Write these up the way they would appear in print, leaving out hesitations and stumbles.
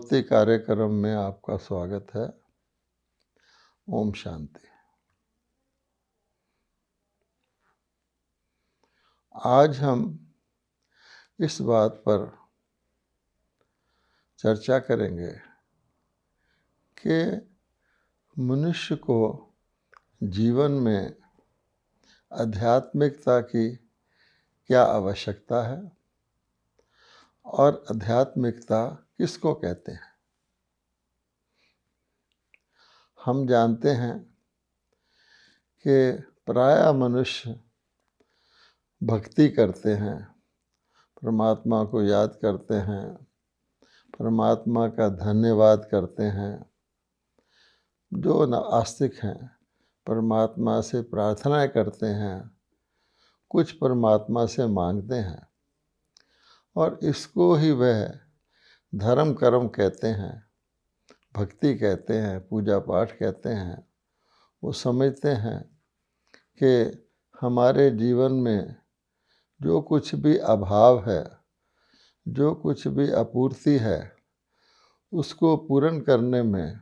स्मृति कार्यक्रम में आपका स्वागत है। ओम शांति। आज हम इस बात पर चर्चा करेंगे कि मनुष्य को जीवन में आध्यात्मिकता की क्या आवश्यकता है और आध्यात्मिकता किसको कहते हैं। हम जानते हैं कि प्रायः मनुष्य भक्ति करते हैं, परमात्मा को याद करते हैं, परमात्मा का धन्यवाद करते हैं। जो नास्तिक हैं परमात्मा से प्रार्थनाएं करते हैं, कुछ परमात्मा से मांगते हैं और इसको ही वह धर्म कर्म कहते हैं, भक्ति कहते हैं, पूजा पाठ कहते हैं। वो समझते हैं कि हमारे जीवन में जो कुछ भी अभाव है, जो कुछ भी अपूर्ति है, उसको पूर्ण करने में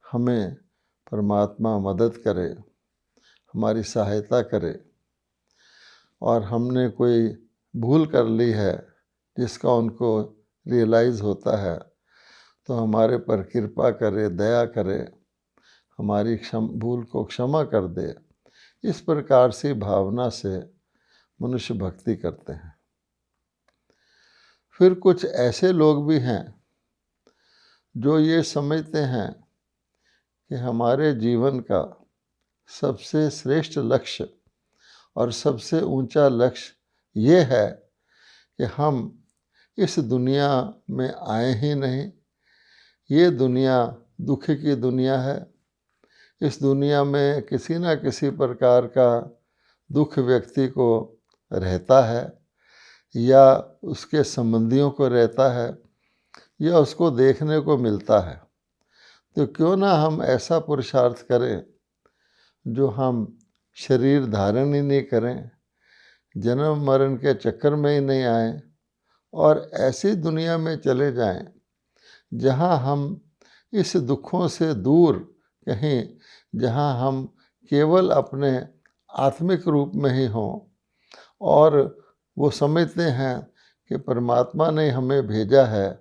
हमें परमात्मा मदद करे, हमारी सहायता करे। और हमने कोई भूल कर ली है जिसका उनको रियलाइज़ होता है तो हमारे पर कृपा करे, दया करे, हमारी भूल को क्षमा कर दे। इस प्रकार से भावना से मनुष्य भक्ति करते हैं। फिर कुछ ऐसे लोग भी हैं जो ये समझते हैं कि हमारे जीवन का सबसे श्रेष्ठ लक्ष्य और सबसे ऊंचा लक्ष्य ये है कि हम इस दुनिया में आए ही नहीं। ये दुनिया दुख की दुनिया है। इस दुनिया में किसी न किसी प्रकार का दुख व्यक्ति को रहता है या उसके संबंधियों को रहता है या उसको देखने को मिलता है। तो क्यों ना हम ऐसा पुरुषार्थ करें जो हम शरीर धारण ही नहीं करें, जन्म मरण के चक्कर में ही नहीं आए और ऐसी दुनिया में चले जाएं जहां हम इस दुखों से दूर, कहीं जहां हम केवल अपने आत्मिक रूप में ही हों। और वो समझते हैं कि परमात्मा ने हमें भेजा है,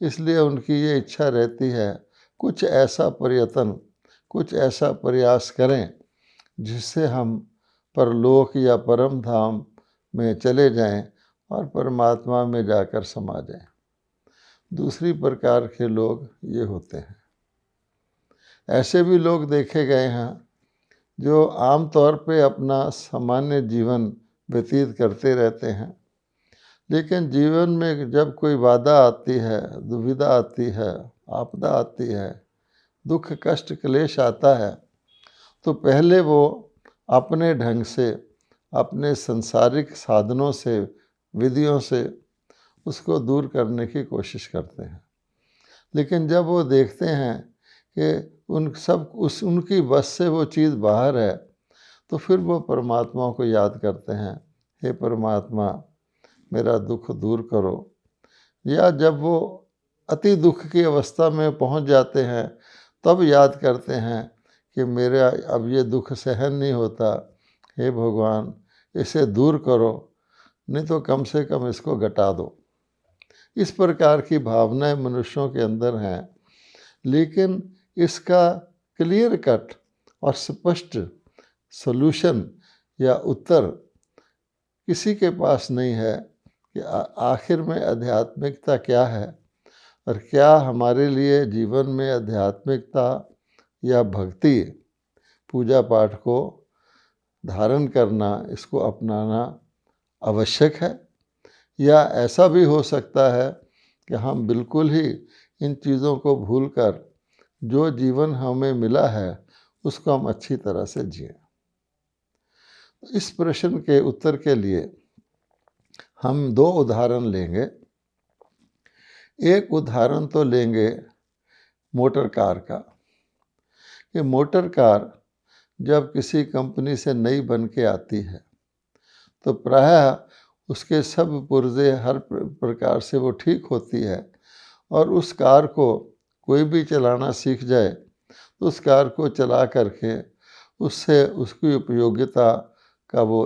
इसलिए उनकी ये इच्छा रहती है कुछ ऐसा प्रयत्न, कुछ ऐसा प्रयास करें जिससे हम परलोक या परम धाम में चले जाएं और परमात्मा में जाकर समा जाएं। दूसरी प्रकार के लोग ये होते हैं। ऐसे भी लोग देखे गए हैं जो आम तौर पे अपना सामान्य जीवन व्यतीत करते रहते हैं, लेकिन जीवन में जब कोई बाधा आती है, दुविधा आती है, आपदा आती है, दुख कष्ट क्लेश आता है, तो पहले वो अपने ढंग से, अपने संसारिक साधनों से, विधियों से उसको दूर करने की कोशिश करते हैं। लेकिन जब वो देखते हैं कि उनकी बस से वो चीज़ बाहर है, तो फिर वो परमात्मा को याद करते हैं, हे परमात्मा मेरा दुख दूर करो। या जब वो अति दुख की अवस्था में पहुंच जाते हैं तब याद करते हैं कि मेरा अब ये दुख सहन नहीं होता, हे भगवान इसे दूर करो, नहीं तो कम से कम इसको घटा दो। इस प्रकार की भावनाएं मनुष्यों के अंदर हैं, लेकिन इसका क्लियर कट और स्पष्ट सॉल्यूशन या उत्तर किसी के पास नहीं है कि आखिर में आध्यात्मिकता क्या है और क्या हमारे लिए जीवन में आध्यात्मिकता या भक्ति, पूजा पाठ को धारण करना, इसको अपनाना आवश्यक है। या ऐसा भी हो सकता है कि हम बिल्कुल ही इन चीज़ों को भूलकर जो जीवन हमें मिला है उसको हम अच्छी तरह से जिएं। इस प्रश्न के उत्तर के लिए हम दो उदाहरण लेंगे। एक उदाहरण तो लेंगे मोटर कार का, कि मोटर कार जब किसी कंपनी से नई बन के आती है तो प्रायः उसके सब पुर्जे हर प्रकार से वो ठीक होती है और उस कार को कोई भी चलाना सीख जाए तो उस कार को चला करके उससे उसकी उपयोगिता का वो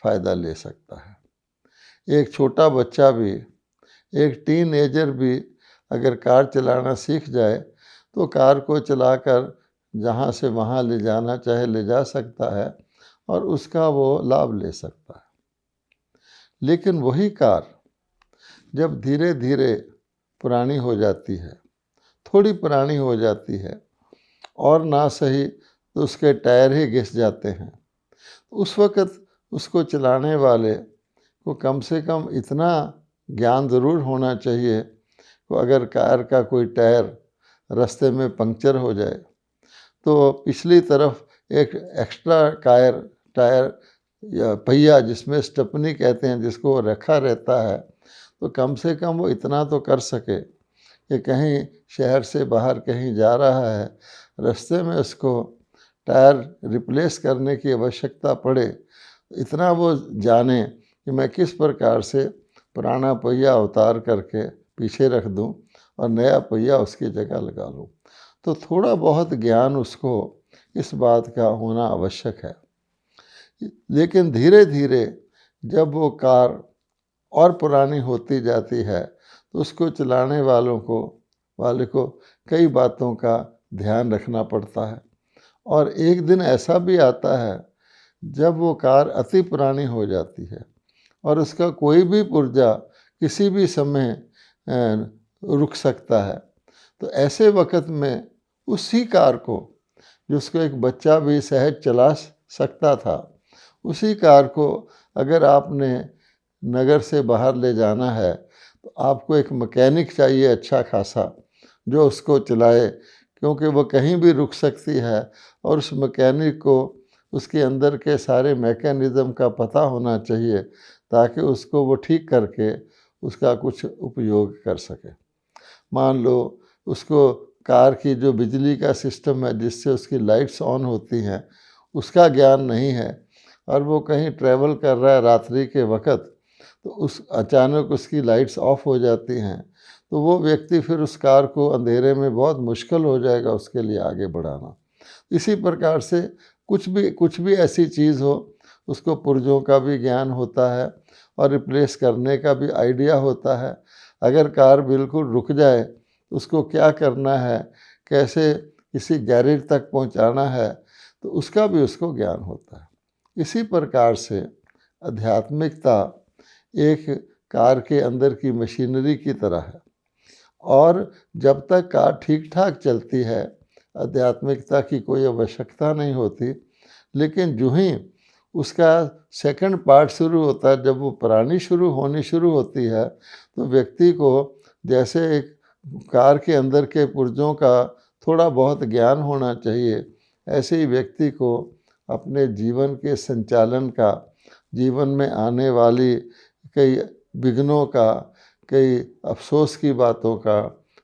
फ़ायदा ले सकता है। एक छोटा बच्चा भी, एक टीनएजर भी अगर कार चलाना सीख जाए तो कार को चलाकर जहाँ से वहाँ ले जाना चाहे ले जा सकता है और उसका वो लाभ ले सकता है। लेकिन वही कार जब धीरे धीरे पुरानी हो जाती है, थोड़ी पुरानी हो जाती है और ना सही तो उसके टायर ही घिस जाते हैं, उस वक़्त उसको चलाने वाले को कम से कम इतना ज्ञान ज़रूर होना चाहिए कि अगर कार का कोई टायर रास्ते में पंक्चर हो जाए तो पिछली तरफ एक एक्स्ट्रा टायर या पहिया जिसमें स्टेपनी कहते हैं जिसको वो रखा रहता है, तो कम से कम वो इतना तो कर सके कि कहीं शहर से बाहर कहीं जा रहा है, रास्ते में उसको टायर रिप्लेस करने की आवश्यकता पड़े, इतना वो जाने कि मैं किस प्रकार से पुराना पहिया उतार करके पीछे रख दूं और नया पहिया उसकी जगह लगा लूं। तो थोड़ा बहुत ज्ञान उसको इस बात का होना आवश्यक है। लेकिन धीरे धीरे जब वो कार और पुरानी होती जाती है तो उसको चलाने वाले को कई बातों का ध्यान रखना पड़ता है। और एक दिन ऐसा भी आता है जब वो कार अति पुरानी हो जाती है और उसका कोई भी पुर्जा किसी भी समय रुक सकता है। तो ऐसे वक्त में उसी कार को, जिसको एक बच्चा भी सहज चला सकता था, उसी कार को अगर आपने नगर से बाहर ले जाना है तो आपको एक मैकेनिक चाहिए अच्छा खासा जो उसको चलाए, क्योंकि वो कहीं भी रुक सकती है और उस मैकेनिक को उसके अंदर के सारे मैकेनिज़्म का पता होना चाहिए ताकि उसको वो ठीक करके उसका कुछ उपयोग कर सके। मान लो उसको कार की जो बिजली का सिस्टम है जिससे उसकी लाइट्स ऑन होती हैं उसका ज्ञान नहीं है और वो कहीं ट्रैवल कर रहा है रात्रि के वक़्त, तो उस अचानक उसकी लाइट्स ऑफ हो जाती हैं, तो वो व्यक्ति फिर उस कार को अंधेरे में बहुत मुश्किल हो जाएगा उसके लिए आगे बढ़ाना। इसी प्रकार से कुछ भी ऐसी चीज़ हो उसको पुर्जों का भी ज्ञान होता है और रिप्लेस करने का भी आइडिया होता है। अगर कार बिल्कुल रुक जाए तो उसको क्या करना है, कैसे किसी गैरेज तक पहुंचाना है, तो उसका भी उसको ज्ञान होता है। इसी प्रकार से आध्यात्मिकता एक कार के अंदर की मशीनरी की तरह है और जब तक कार ठीक ठाक चलती है आध्यात्मिकता की कोई आवश्यकता नहीं होती। लेकिन जो ही उसका सेकंड पार्ट शुरू होता है, जब वो पुरानी होनी शुरू होती है, तो व्यक्ति को जैसे एक कार के अंदर के पुर्जों का थोड़ा बहुत ज्ञान होना चाहिए, ऐसे ही व्यक्ति को अपने जीवन के संचालन का, जीवन में आने वाली कई विघ्नों का, कई अफसोस की बातों का,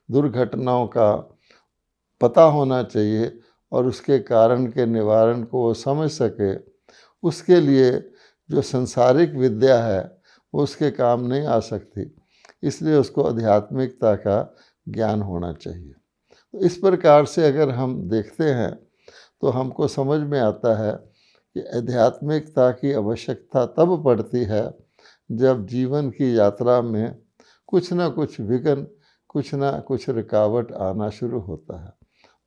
दुर्घटनाओं का पता होना चाहिए और उसके कारण के निवारण को वो समझ सके। उसके लिए जो संसारिक विद्या है वो उसके काम नहीं आ सकती, इसलिए उसको आध्यात्मिकता का ज्ञान होना चाहिए। तो इस प्रकार से अगर हम देखते हैं तो हमको समझ में आता है कि आध्यात्मिकता की आवश्यकता तब पड़ती है जब जीवन की यात्रा में कुछ ना कुछ विघ्न, कुछ ना कुछ रुकावट आना शुरू होता है।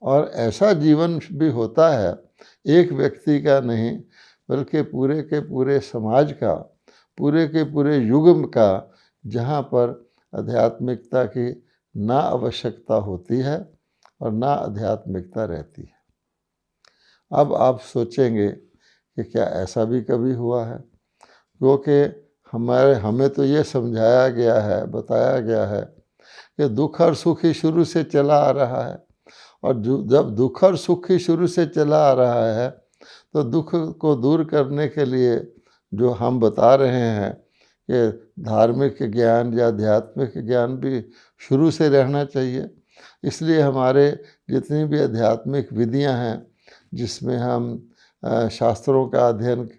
और ऐसा जीवन भी होता है एक व्यक्ति का नहीं बल्कि पूरे के पूरे समाज का, पूरे के पूरे युग का, जहाँ पर आध्यात्मिकता की ना आवश्यकता होती है और ना आध्यात्मिकता रहती है। अब आप सोचेंगे कि क्या ऐसा भी कभी हुआ है, क्योंकि हमें तो ये समझाया गया है, बताया गया है कि दुख और सुख ही शुरू से चला आ रहा है और जब दुख और सुख ही शुरू से चला आ रहा है तो दुख को दूर करने के लिए जो हम बता रहे हैं कि धार्मिक ज्ञान या आध्यात्मिक ज्ञान भी शुरू से रहना चाहिए। इसलिए हमारे जितनी भी आध्यात्मिक विधियां हैं जिसमें हम शास्त्रों का अध्ययन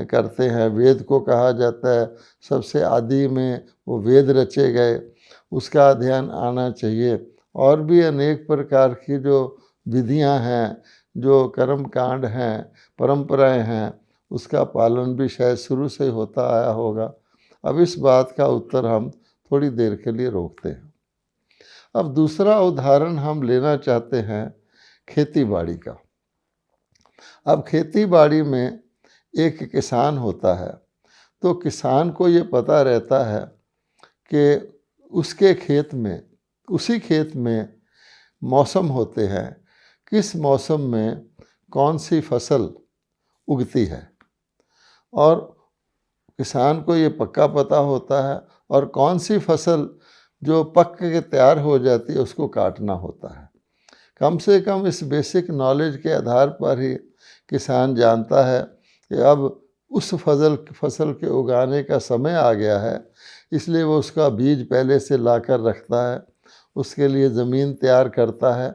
करते हैं, वेद को कहा जाता है सबसे आदि में वो वेद रचे गए, उसका अध्ययन आना चाहिए। और भी अनेक प्रकार की जो विधियां हैं, जो कर्म कांड हैं, परंपराएं हैं, उसका पालन भी शायद शुरू से होता आया होगा। अब इस बात का उत्तर हम थोड़ी देर के लिए रोकते हैं। अब दूसरा उदाहरण हम लेना चाहते हैं खेती बाड़ी का। अब खेती बाड़ी में एक किसान होता है, तो किसान को ये पता रहता है कि उसके खेत में, उसी खेत में मौसम होते हैं, किस मौसम में कौन सी फसल उगती है, और किसान को ये पक्का पता होता है, और कौन सी फसल जो पक के तैयार हो जाती है उसको काटना होता है। कम से कम इस बेसिक नॉलेज के आधार पर ही किसान जानता है कि अब उस फसल के उगाने का समय आ गया है, इसलिए वो उसका बीज पहले से लाकर रखता है, उसके लिए ज़मीन तैयार करता है,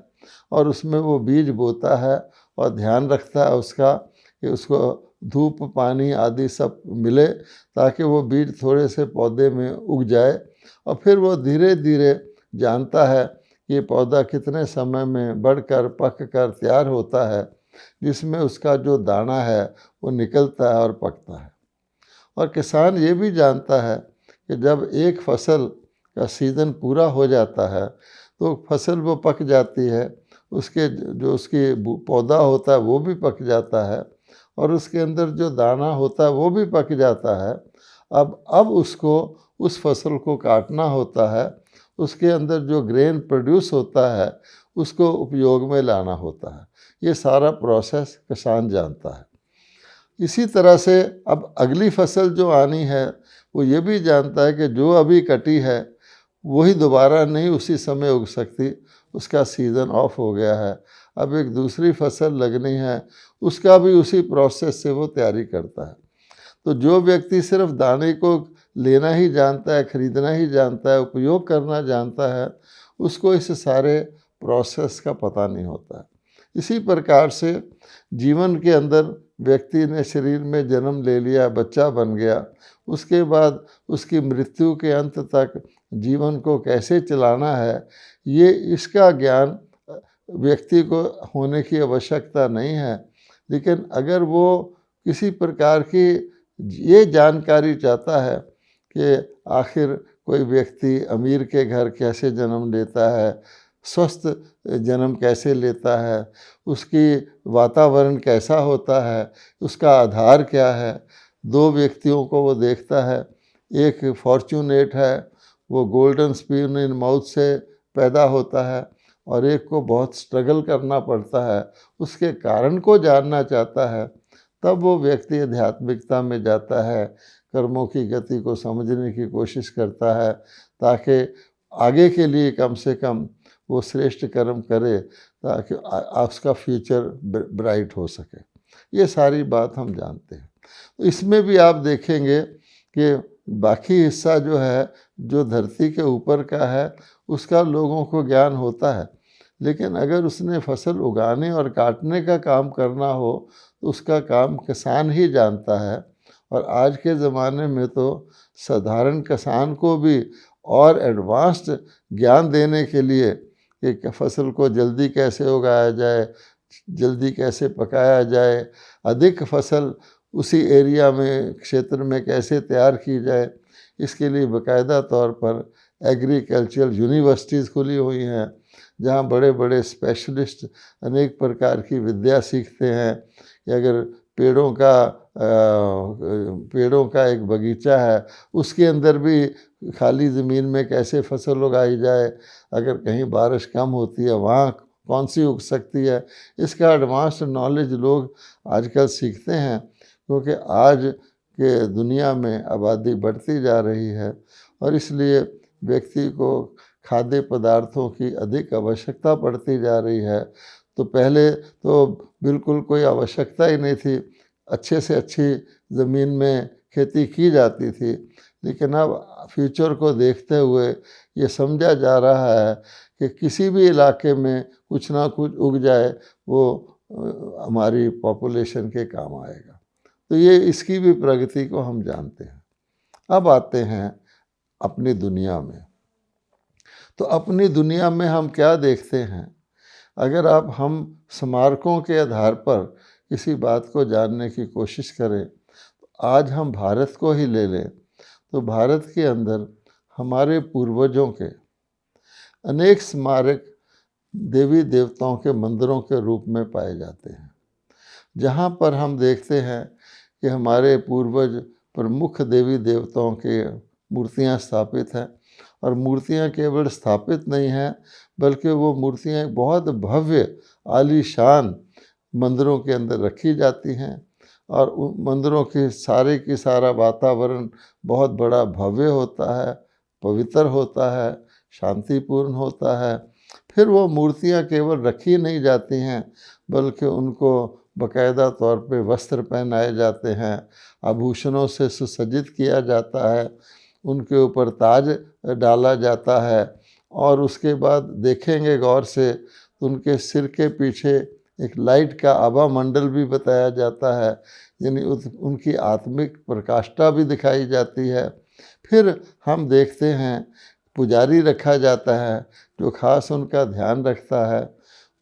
और उसमें वो बीज बोता है और ध्यान रखता है उसका कि उसको धूप पानी आदि सब मिले, ताकि वो बीज थोड़े से पौधे में उग जाए। और फिर वो धीरे धीरे जानता है कि ये पौधा कितने समय में बढ़कर पक कर तैयार होता है, जिसमें उसका जो दाना है वो निकलता है और पकता है। और किसान ये भी जानता है कि जब एक फसल का सीज़न पूरा हो जाता है तो फसल वो पक जाती है, उसके जो उसकी पौधा होता है वो भी पक जाता है, और उसके अंदर जो दाना होता है वो भी पक जाता है। अब उसको उस फसल को काटना होता है, उसके अंदर जो ग्रेन प्रोड्यूस होता है उसको उपयोग में लाना होता है। ये सारा प्रोसेस किसान जानता है। इसी तरह से अब अगली फसल जो आनी है वो ये भी जानता है कि जो अभी कटी है वही दोबारा नहीं उसी समय उग सकती, उसका सीज़न ऑफ हो गया है, अब एक दूसरी फसल लगनी है, उसका भी उसी प्रोसेस से वो तैयारी करता है। तो जो व्यक्ति सिर्फ दाने को लेना ही जानता है, खरीदना ही जानता है, उपयोग करना जानता है, उसको इस सारे प्रोसेस का पता नहीं होता है। इसी प्रकार से जीवन के अंदर व्यक्ति ने शरीर में जन्म ले लिया, बच्चा बन गया, उसके बाद उसकी मृत्यु के अंत तक जीवन को कैसे चलाना है, ये इसका ज्ञान व्यक्ति को होने की आवश्यकता नहीं है। लेकिन अगर वो किसी प्रकार की ये जानकारी चाहता है कि आखिर कोई व्यक्ति अमीर के घर कैसे जन्म लेता है, स्वस्थ जन्म कैसे लेता है, उसकी वातावरण कैसा होता है, उसका आधार क्या है, दो व्यक्तियों को वो देखता है, एक फॉर्चूनेट है, वो गोल्डन स्पून इन माउथ से पैदा होता है, और एक को बहुत स्ट्रगल करना पड़ता है, उसके कारण को जानना चाहता है। तब वो व्यक्ति आध्यात्मिकता में जाता है, कर्मों की गति को समझने की कोशिश करता है, ताकि आगे के लिए कम से कम वो श्रेष्ठ कर्म करे, ताकि उसका फ्यूचर ब्राइट हो सके। ये सारी बात हम जानते हैं। तो इसमें भी आप देखेंगे कि बाकी हिस्सा जो है, जो धरती के ऊपर का है, उसका लोगों को ज्ञान होता है, लेकिन अगर उसने फसल उगाने और काटने का काम करना हो तो उसका काम किसान ही जानता है। और आज के ज़माने में तो साधारण किसान को भी और एडवांस्ड ज्ञान देने के लिए कि फसल को जल्दी कैसे उगाया जाए, जल्दी कैसे पकाया जाए, अधिक फसल उसी एरिया में, क्षेत्र में कैसे तैयार की जाए, इसके लिए बाकायदा तौर पर एग्रीकल्चरल यूनिवर्सिटीज़ खुली हुई हैं, जहाँ बड़े बड़े स्पेशलिस्ट अनेक प्रकार की विद्या सीखते हैं कि अगर पेड़ों का एक बगीचा है, उसके अंदर भी खाली ज़मीन में कैसे फसल उगाई जाए, अगर कहीं बारिश कम होती है वहाँ कौन सी उग सकती है, इसका एडवांस्ड नॉलेज लोग आजकल सीखते हैं, क्योंकि आज के दुनिया में आबादी बढ़ती जा रही है, और इसलिए व्यक्ति को खाद्य पदार्थों की अधिक आवश्यकता पड़ती जा रही है। तो पहले तो बिल्कुल कोई आवश्यकता ही नहीं थी, अच्छे से अच्छी ज़मीन में खेती की जाती थी, लेकिन अब फ्यूचर को देखते हुए ये समझा जा रहा है कि किसी भी इलाके में कुछ ना कुछ उग जाए, वो हमारी पॉपुलेशन के काम आएगा। तो ये इसकी भी प्रगति को हम जानते हैं। अब आते हैं अपनी दुनिया में। तो अपनी दुनिया में हम क्या देखते हैं? अगर आप हम स्मारकों के आधार पर किसी बात को जानने की कोशिश करें, तो आज हम भारत को ही ले लें, तो भारत के अंदर हमारे पूर्वजों के अनेक स्मारक देवी देवताओं के मंदिरों के रूप में पाए जाते हैं, जहाँ पर हम देखते हैं कि हमारे पूर्वज प्रमुख देवी देवताओं के मूर्तियाँ स्थापित हैं। और मूर्तियाँ केवल स्थापित नहीं हैं, बल्कि वो मूर्तियाँ एक बहुत भव्य आलीशान मंदिरों के अंदर रखी जाती हैं। और उन मंदिरों की सारा वातावरण बहुत बड़ा भव्य होता है, पवित्र होता है, शांतिपूर्ण होता है। फिर वो मूर्तियाँ केवल रखी नहीं जाती हैं, बल्कि उनको बाकायदा तौर पे वस्त्र पहनाए जाते हैं, आभूषणों से सुसज्जित किया जाता है, उनके ऊपर ताज डाला जाता है। और उसके बाद देखेंगे गौर से तो उनके सिर के पीछे एक लाइट का आभा मंडल भी बताया जाता है, यानी उनकी आत्मिक प्रकाष्ठा भी दिखाई जाती है। फिर हम देखते हैं पुजारी रखा जाता है जो खास उनका ध्यान रखता है।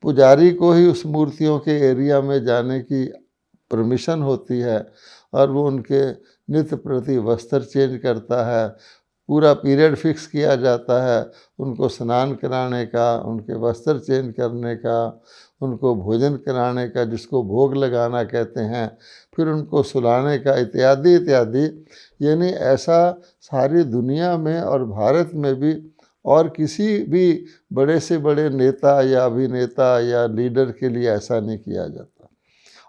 पुजारी को ही उस मूर्तियों के एरिया में जाने की परमिशन होती है और वो उनके नित्य प्रति वस्त्र चेंज करता है। पूरा पीरियड फिक्स किया जाता है उनको स्नान कराने का, उनके वस्त्र चेंज करने का, उनको भोजन कराने का, जिसको भोग लगाना कहते हैं, फिर उनको सुलाने का, इत्यादि इत्यादि। यानी ऐसा सारी दुनिया में और भारत में भी और किसी भी बड़े से बड़े नेता या अभिनेता या लीडर के लिए ऐसा नहीं किया जाता।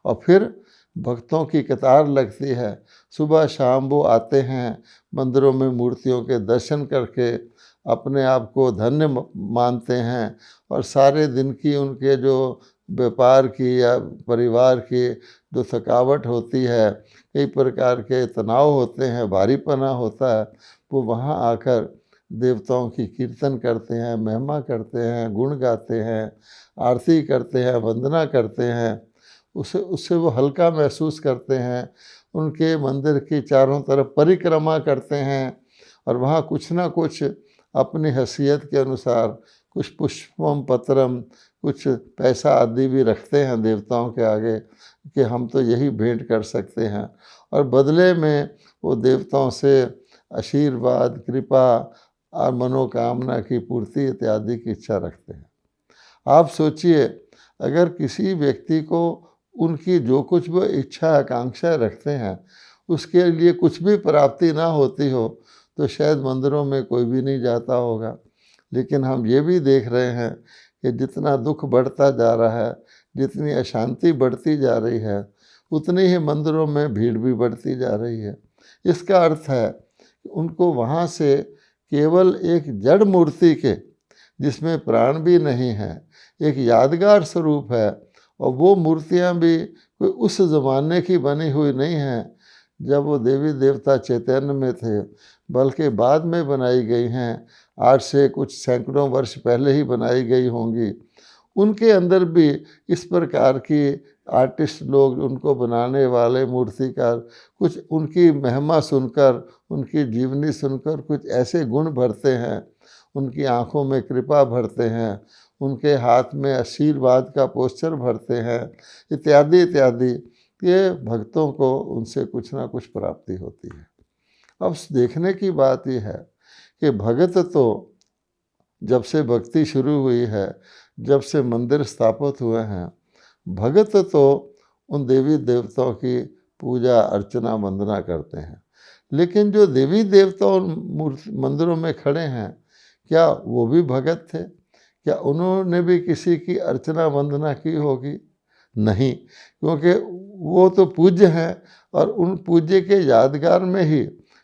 और फिर भक्तों की कतार लगती है, सुबह शाम वो आते हैं मंदिरों में, मूर्तियों के दर्शन करके अपने आप को धन्य मानते हैं। और सारे दिन की उनके जो व्यापार की या परिवार की जो थकावट होती है, कई प्रकार के तनाव होते हैं, भारीपना होता है, वो वहाँ आकर देवताओं की कीर्तन करते हैं, महिमा करते हैं, गुण गाते हैं, आरती करते हैं, वंदना करते हैं। उससे वो हल्का महसूस करते हैं। उनके मंदिर की चारों तरफ परिक्रमा करते हैं और वहाँ कुछ ना कुछ अपनी हैसियत के अनुसार कुछ पुष्पम पत्रम, कुछ पैसा आदि भी रखते हैं देवताओं के आगे कि हम तो यही भेंट कर सकते हैं। और बदले में वो देवताओं से आशीर्वाद, कृपा और मनोकामना की पूर्ति इत्यादि की इच्छा रखते हैं। आप सोचिए, अगर किसी व्यक्ति को उनकी जो कुछ वो इच्छा आकांक्षा रखते हैं उसके लिए कुछ भी प्राप्ति ना होती हो, तो शायद मंदिरों में कोई भी नहीं जाता होगा। लेकिन हम ये भी देख रहे हैं कि जितना दुख बढ़ता जा रहा है, जितनी अशांति बढ़ती जा रही है, उतनी ही मंदिरों में भीड़ भी बढ़ती जा रही है। इसका अर्थ है कि उनको वहाँ से केवल एक जड़ मूर्ति के, जिसमें प्राण भी नहीं है, एक यादगार स्वरूप है। और वो मूर्तियाँ भी कोई उस ज़माने की बनी हुई नहीं हैं जब वो देवी देवता चैतन्य में थे, बल्कि बाद में बनाई गई हैं, आज से कुछ सैकड़ों वर्ष पहले ही बनाई गई होंगी। उनके अंदर भी इस प्रकार की आर्टिस्ट लोग, उनको बनाने वाले मूर्तिकार, कुछ उनकी महिमा सुनकर, उनकी जीवनी सुनकर कुछ ऐसे गुण भरते हैं, उनकी आँखों में कृपा भरते हैं, उनके हाथ में आशीर्वाद का पोस्चर भरते हैं, इत्यादि इत्यादि। ये भक्तों को उनसे कुछ ना कुछ प्राप्ति होती है। अब देखने की बात यह है कि भगत तो जब से भक्ति शुरू हुई है, जब से मंदिर स्थापित हुए हैं, भगत तो उन देवी देवताओं की पूजा अर्चना वंदना करते हैं। लेकिन जो देवी देवता मंदिरों में खड़े हैं, क्या वो भी भगत थे? क्या उन्होंने भी किसी की अर्चना वंदना की होगी? नहीं, क्योंकि वो तो पूज्य हैं और उन पूज्य के यादगार में ही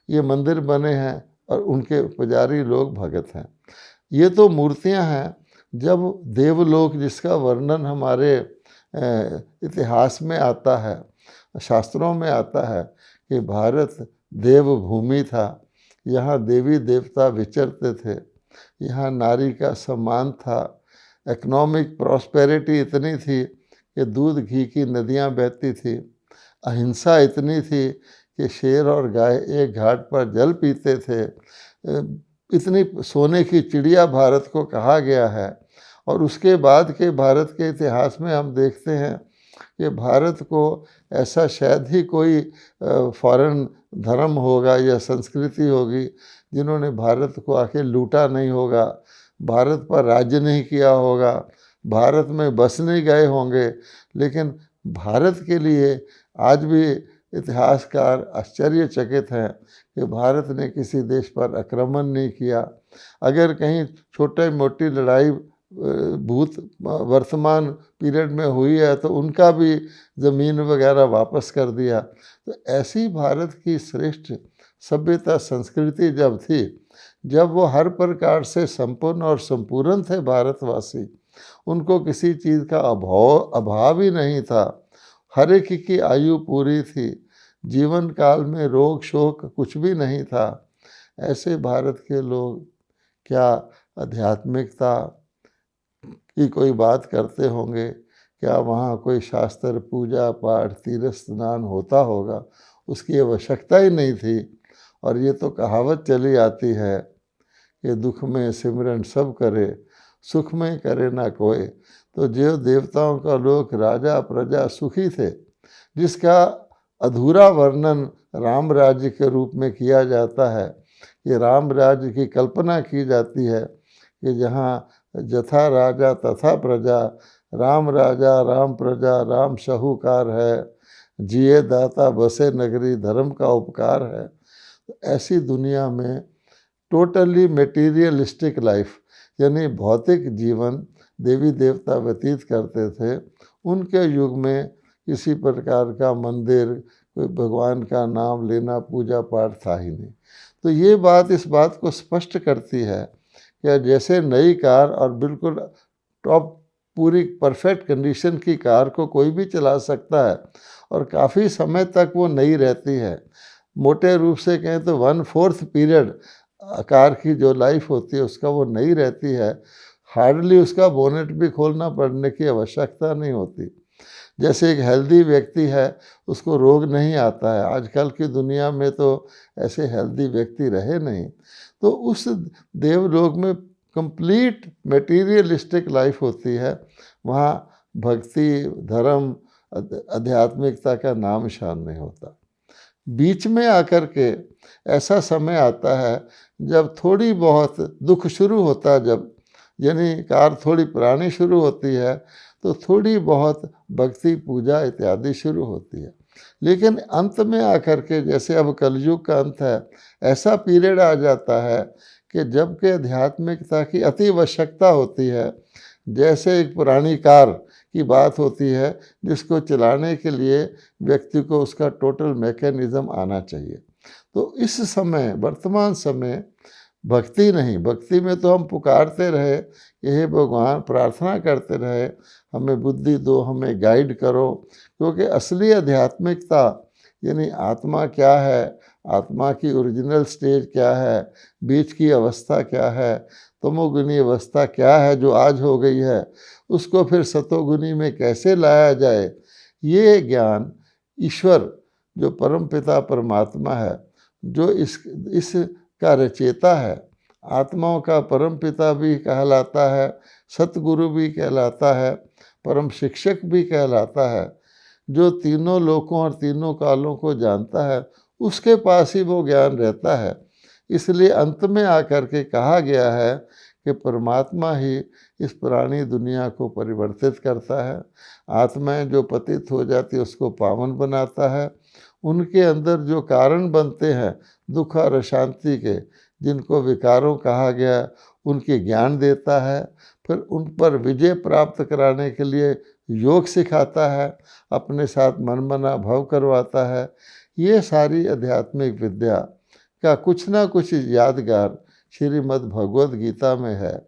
ये मंदिर बने हैं और उनके पुजारी लोग भगत हैं। ये तो मूर्तियां हैं। जब देवलोक, जिसका वर्णन हमारे इतिहास में आता है, शास्त्रों में आता है कि भारत देवभूमि था, यहाँ देवी देवता विचरते थे, यहाँ नारी का सम्मान था, इकोनॉमिक प्रॉस्पेरिटी इतनी थी कि दूध घी की नदियाँ बहती थी, अहिंसा इतनी थी कि शेर और गाय एक घाट पर जल पीते थे। इतनी सोने की चिड़िया भारत को कहा गया है। और उसके बाद के भारत के इतिहास में हम देखते हैं कि भारत को ऐसा शायद ही कोई फॉरेन धर्म होगा या संस्कृति होगी जिन्होंने भारत को आके लूटा नहीं होगा, भारत पर राज्य नहीं किया होगा, भारत में बस नहीं गए होंगे। लेकिन भारत के लिए आज भी इतिहासकार आश्चर्यचकित हैं कि भारत ने किसी देश पर आक्रमण नहीं किया। अगर कहीं छोटे मोटी लड़ाई भूत वर्तमान पीरियड में हुई है तो उनका भी ज़मीन वगैरह वापस कर दिया। तो ऐसी भारत की श्रेष्ठ सभ्यता संस्कृति जब थी, जब वो हर प्रकार से संपूर्ण और संपूर्ण थे भारतवासी, उनको किसी चीज़ का अभाव ही नहीं था, हर एक की आयु पूरी थी, जीवन काल में रोग शोक कुछ भी नहीं था। ऐसे भारत के लोग क्या आध्यात्मिकता की कोई बात करते होंगे? क्या वहाँ कोई शास्त्र पूजा पाठ तीर्थ स्नान होता होगा? उसकी आवश्यकता ही नहीं थी। और ये तो कहावत चली आती है कि दुख में सिमरन सब करे, सुख में करे ना कोई। तो जो देवताओं का लोक राजा प्रजा सुखी थे, जिसका अधूरा वर्णन राम राज्य के रूप में किया जाता है। ये राम राज्य की कल्पना की जाती है कि जहाँ जथा राजा तथा प्रजा, राम राजा राम प्रजा राम शाहूकार है, जिए दाता बसे नगरी धर्म का उपकार है। ऐसी दुनिया में टोटली मटेरियलिस्टिक लाइफ यानी भौतिक जीवन देवी देवता व्यतीत करते थे। उनके युग में किसी प्रकार का मंदिर, कोई भगवान का नाम लेना, पूजा पाठ था ही नहीं। तो ये बात इस बात को स्पष्ट करती है कि जैसे नई कार और बिल्कुल टॉप पूरी परफेक्ट कंडीशन की कार को कोई भी चला सकता है और काफ़ी समय तक वो नई रहती है। मोटे रूप से कहें तो 1/4 पीरियड कार की जो लाइफ होती है उसका वो नई रहती है। हार्डली उसका बोनेट भी खोलना पड़ने की आवश्यकता नहीं होती। जैसे एक हेल्दी व्यक्ति है, उसको रोग नहीं आता है। आजकल की दुनिया में तो ऐसे हेल्दी व्यक्ति रहे नहीं। तो उस देवलोक में कंप्लीट मटेरियलिस्टिक लाइफ होती है। वहाँ भक्ति धर्म आध्यात्मिकता का नाम निशान नहीं होता। बीच में आकर के ऐसा समय आता है जब थोड़ी बहुत दुख शुरू होता है, जब यानी कार थोड़ी पुरानी शुरू होती है तो थोड़ी बहुत भक्ति पूजा इत्यादि शुरू होती है। लेकिन अंत में आकर के जैसे अब कलयुग का अंत है, ऐसा पीरियड आ जाता है कि जब के आध्यात्मिकता की अति आवश्यकता होती है। जैसे एक पुरानी कार की बात होती है जिसको चलाने के लिए व्यक्ति को उसका टोटल मैकेनिज़्म आना चाहिए। तो इस समय वर्तमान समय भक्ति नहीं, भक्ति में तो हम पुकारते रहे कि हे भगवान, प्रार्थना करते रहे हमें बुद्धि दो, हमें गाइड करो। क्योंकि असली आध्यात्मिकता यानी आत्मा क्या है, आत्मा की ओरिजिनल स्टेज क्या है, बीच की अवस्था क्या है, तमोगुनी अवस्था क्या है जो आज हो गई है, उसको फिर सतोगुनी में कैसे लाया जाए, ये ज्ञान ईश्वर जो परम पिता परमात्मा है, जो इस का रचेता है, आत्माओं का परम पिता भी कहलाता है, सतगुरु भी कहलाता है, परम शिक्षक भी कहलाता है, जो तीनों लोकों और तीनों कालों को जानता है, उसके पास ही वो ज्ञान रहता है। इसलिए अंत में आकर के कहा गया है कि परमात्मा ही इस पुरानी दुनिया को परिवर्तित करता है। आत्माएं जो पतित हो जाती है उसको पावन बनाता है। उनके अंदर जो कारण बनते हैं दुख और अशांति के, जिनको विकारों कहा गया, उनके ज्ञान देता है। फिर उन पर विजय प्राप्त कराने के लिए योग सिखाता है, अपने साथ मनमना भव करवाता है। ये सारी आध्यात्मिक विद्या का कुछ ना कुछ यादगार श्रीमद् भगवद गीता में है।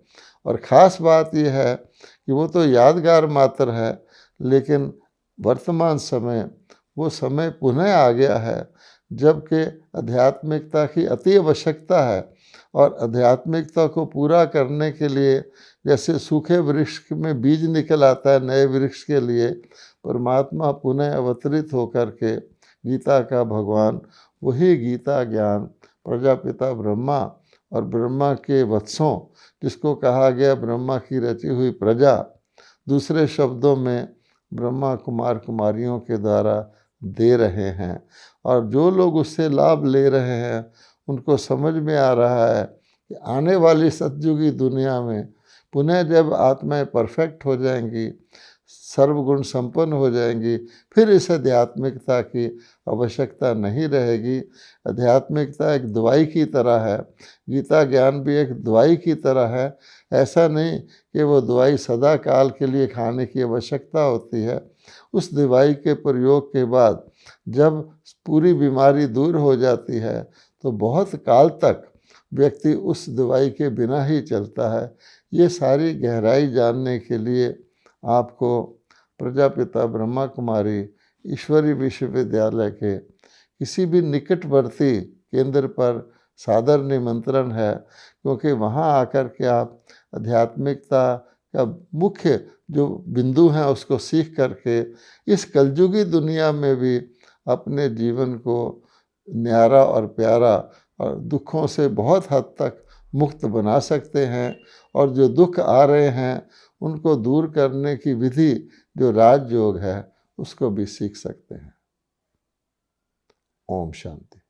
और ख़ास बात यह है कि वो तो यादगार मात्र है, लेकिन वर्तमान समय वो समय पुनः आ गया है जबकि आध्यात्मिकता की अति आवश्यकता है। और आध्यात्मिकता को पूरा करने के लिए जैसे सूखे वृक्ष में बीज निकल आता है नए वृक्ष के लिए, परमात्मा पुनः अवतरित होकर के गीता का भगवान वही गीता ज्ञान प्रजापिता ब्रह्मा और ब्रह्मा के वत्सों, जिसको कहा गया ब्रह्मा की रची हुई प्रजा, दूसरे शब्दों में ब्रह्मा कुमार कुमारियों के द्वारा दे रहे हैं। और जो लोग उससे लाभ ले रहे हैं उनको समझ में आ रहा है कि आने वाली सतयुगी दुनिया में पुनः जब आत्माएं परफेक्ट हो जाएंगी, सर्वगुण संपन्न हो जाएंगी, फिर इस आध्यात्मिकता की आवश्यकता नहीं रहेगी। आध्यात्मिकता एक दवाई की तरह है, गीता ज्ञान भी एक दवाई की तरह है। ऐसा नहीं कि वो दवाई सदा काल के लिए खाने की आवश्यकता होती है। उस दवाई के प्रयोग के बाद जब पूरी बीमारी दूर हो जाती है तो बहुत काल तक व्यक्ति उस दवाई के बिना ही चलता है। ये सारी गहराई जानने के लिए आपको प्रजापिता ब्रह्मा कुमारी ईश्वरी विश्वविद्यालय के किसी भी निकटवर्ती केंद्र पर सादर निमंत्रण है, क्योंकि वहाँ आकर के आप आध्यात्मिकता का मुख्य जो बिंदु हैं उसको सीख करके इस कलयुगी दुनिया में भी अपने जीवन को न्यारा और प्यारा और दुखों से बहुत हद तक मुक्त बना सकते हैं। और जो दुख आ रहे हैं उनको दूर करने की विधि जो राजयोग है उसको भी सीख सकते हैं। ओम शांति।